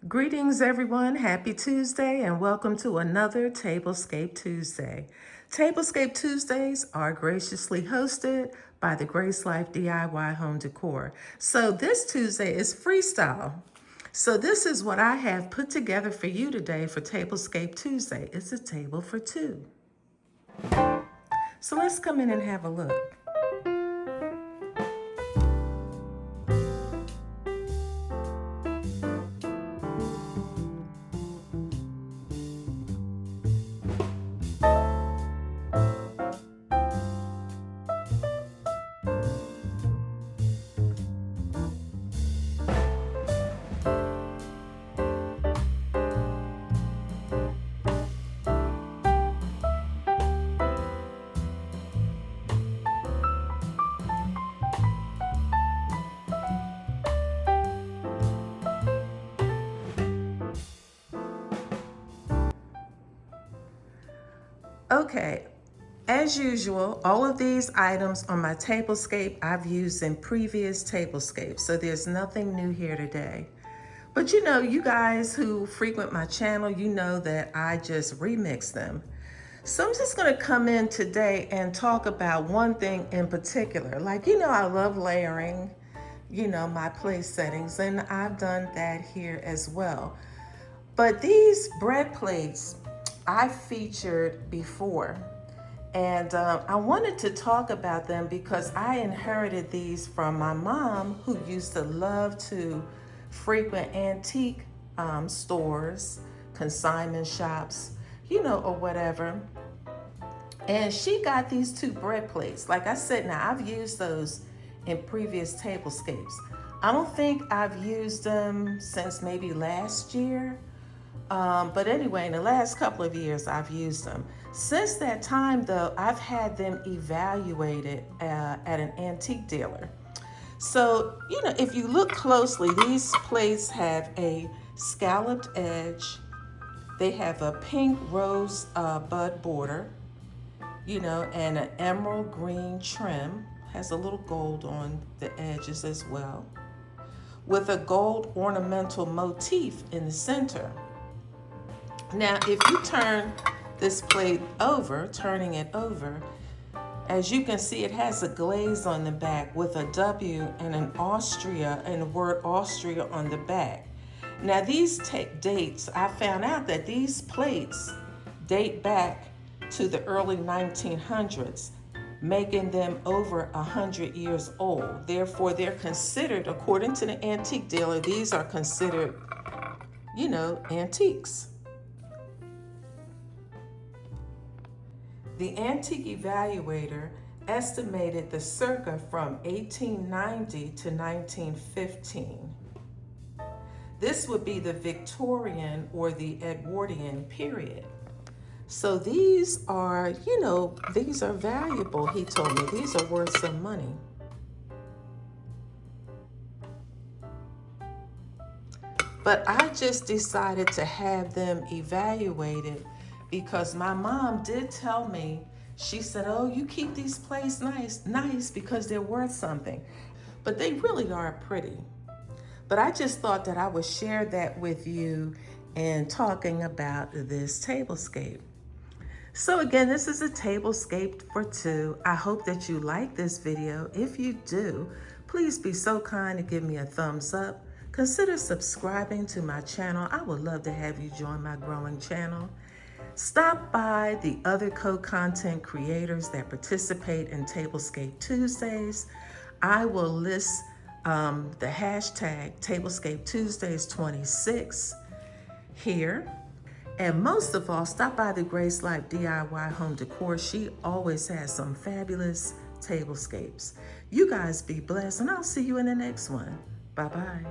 Greetings, everyone. Happy Tuesday, and welcome to another Tablescape Tuesday. Tablescape Tuesdays are graciously hosted by the Grace Life DIY Home Decor. So this Tuesday is freestyle. So this is what I have put together for you today for Tablescape Tuesday. It's a table for two. So let's come in and have a look. Okay, as usual, all of these items on my tablescape I've used in previous tablescapes, so there's nothing new here today. But you know, you guys who frequent my channel, you know that I just remix them. So I'm just gonna come in today and talk about one thing in particular. Like, you know, I love layering, my place settings, and I've done that here as well. But these bread plates I featured before, and I wanted to talk about them because I inherited these from my mom, who used to love to frequent antique stores, consignment shops, or whatever. And she got these two bread plates. Like I said, now I've used those in previous tablescapes. I don't think I've used them since maybe last year. But anyway, in the last couple of years, I've used them. Since that time, though, I've had them evaluated at an antique dealer. So, if you look closely, these plates have a scalloped edge. They have a pink rose bud border, and an emerald green trim. Has a little gold on the edges as well, with a gold ornamental motif in the center. Now, if you turn this plate over, turning it over, as you can see, it has a glaze on the back with a W and an Austria and the word Austria on the back. Now, these dates, I found out that these plates date back to the early 1900s, making them over 100 years old. Therefore, they're considered, according to the antique dealer, these are considered, antiques. The antique evaluator estimated the circa from 1890 to 1915. This would be the Victorian or the Edwardian period. So these are, these are valuable, he told me. These are worth some money. But I just decided to have them evaluated because my mom did tell me, she said, oh, you keep these plates nice because they're worth something. But they really are pretty. But I just thought that I would share that with you in talking about this tablescape. So again, this is a tablescape for two. I hope that you like this video. If you do, please be so kind to give me a thumbs up. Consider subscribing to my channel. I would love to have you join my growing channel. Stop by the other co-content creators that participate in Tablescape Tuesdays. I will list the hashtag Tablescape Tuesdays 26 here. And most of all, stop by the Grace Life DIY Home Decor. She always has some fabulous tablescapes. You guys be blessed, and I'll see you in the next one. Bye-bye.